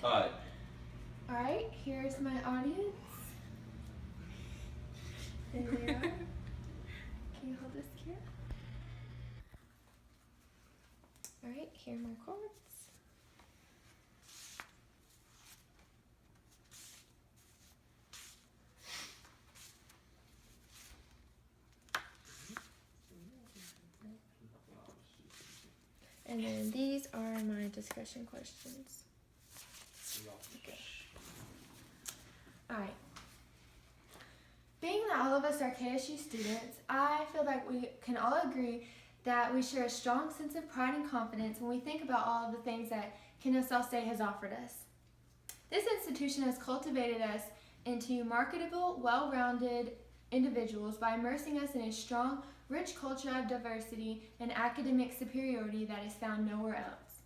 Hi. Alright, here's my audience. There they are. Can you hold this, Kira? Alright, here are my cards. And then these are my discussion questions. Okay. Alright. Being that all of us are KSU students, I feel like we can all agree that we share a strong sense of pride and confidence when we think about all of the things that Kennesaw State has offered us. This institution has cultivated us into marketable, well-rounded individuals by immersing us in a strong, rich culture of diversity and academic superiority that is found nowhere else.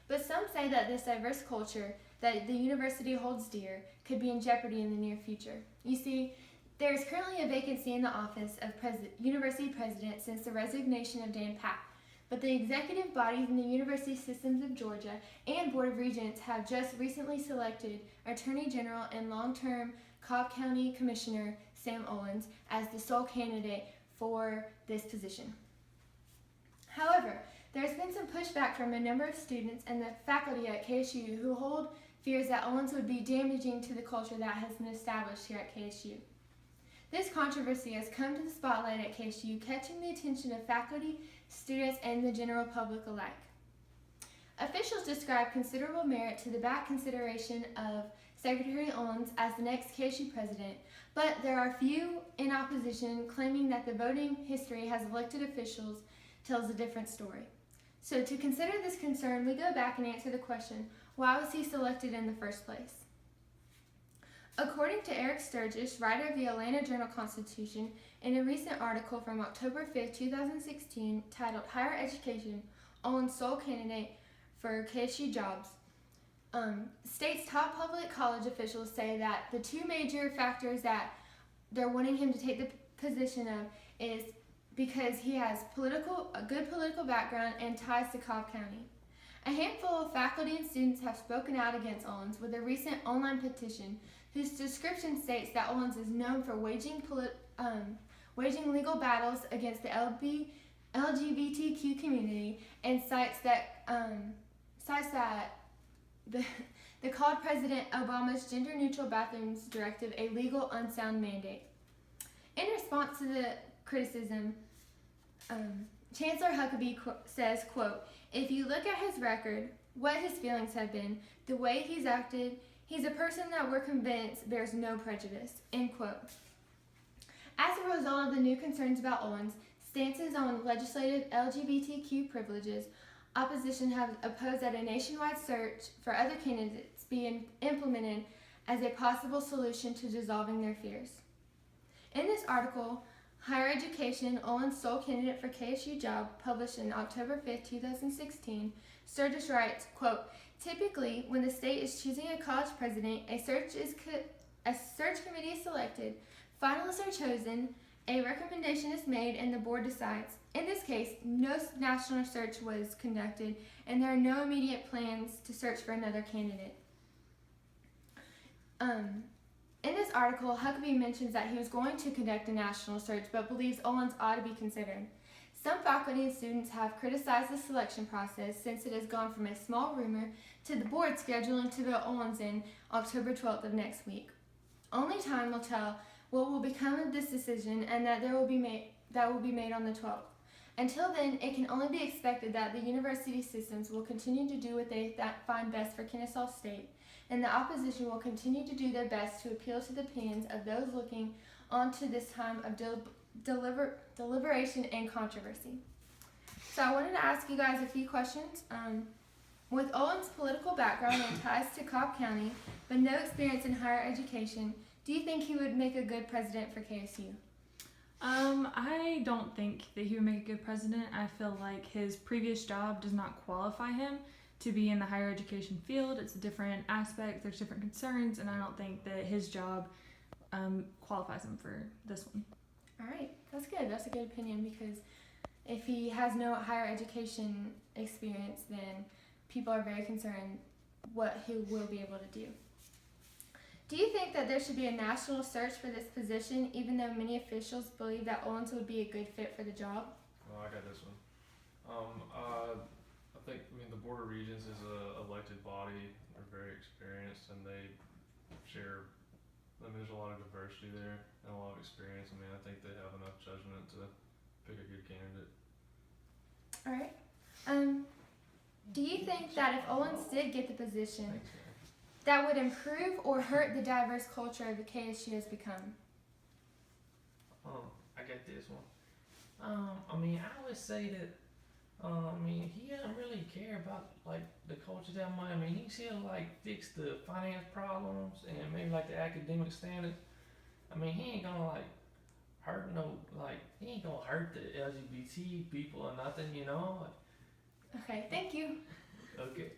But some say that this diverse culture that the university holds dear could be in jeopardy in the near future. You see, there is currently a vacancy in the office of university president since the resignation of Dan Pack, but the executive bodies in the University Systems of Georgia and Board of Regents have just recently selected Attorney General and long-term Cobb County Commissioner Sam Owens as the sole candidate for this position. However, there has been some pushback from a number of students and the faculty at KSU who hold fears that Owens would be damaging to the culture that has been established here at KSU. This controversy has come to the spotlight at KSU, catching the attention of faculty, students, and the general public alike. Officials describe considerable merit to the back consideration of Secretary Owens as the next KSU president, but there are few in opposition claiming that the voting history as elected officials tells a different story. So to consider this concern, we go back and answer the question, why was he selected in the first place? According to Eric Sturgis, writer of the Atlanta Journal-Constitution, in a recent article from October 5, 2016, titled Higher Education, Owens' Sole Candidate for KSU Jobs, state's top public college officials say that the two major factors that they're wanting him to take the position of is because he has a good political background and ties to Cobb County. A handful of faculty and students have spoken out against Owens with a recent online petition whose description states that Owens is known for waging legal battles against the LGBTQ community and cites that the called President Obama's gender-neutral bathrooms directive a legal unsound mandate. In response to the criticism, Chancellor Huckabee says, quote, "If you look at his record, what his feelings have been, the way he's acted, he's a person that we're convinced bears no prejudice," end quote. As a result of the new concerns about Owens' stances on legislative LGBTQ privileges, opposition has opposed that a nationwide search for other candidates be implemented as a possible solution to dissolving their fears. In this article, Higher Education, Owens' Sole Candidate for KSU Job, published in October 5, 2016, Sturgis writes, quote, "Typically, when the state is choosing a college president, a search committee is selected, finalists are chosen, a recommendation is made, and the board decides. In this case, no national search was conducted, and there are no immediate plans to search for another candidate." In this article, Huckabee mentions that he was going to conduct a national search, but believes Owens ought to be considered. Some faculty and students have criticized the selection process since it has gone from a small rumor to the board scheduling to vote Owens in October 12th of next week. Only time will tell what will become of this decision and that will be made on the 12th. Until then, it can only be expected that the university systems will continue to do what they find best for Kennesaw State, and the opposition will continue to do their best to appeal to the opinions of those looking on to this time of deliberation and controversy. So I wanted to ask you guys a few questions. With Owens' political background and ties to Cobb County, but no experience in higher education, do you think he would make a good president for KSU? I don't think that he would make a good president. I feel like his previous job does not qualify him to be in the higher education field. It's a different aspect, there's different concerns, and I don't think that his job qualifies him for this one. All right, that's good. That's a good opinion, because if he has no higher education experience, then people are very concerned what he will be able to do. Do you think that there should be a national search for this position, even though many officials believe that Owens would be a good fit for the job? Oh, I got this one. I think, the Board of Regents is a elected body. They're very experienced and they share, there's a lot of diversity there and a lot of experience. I think they have enough judgment to pick a good candidate. All right. Do you think that if Owens did get the position, Thanks, man. that would improve or hurt the diverse culture the KSU has become? I got this one. I would say that, he doesn't really care about like the culture that much. He's here to like fix the finance problems and maybe like the academic standards. He ain't gonna like hurt he ain't gonna hurt the LGBT people or nothing, you know. Okay, thank you. Okay.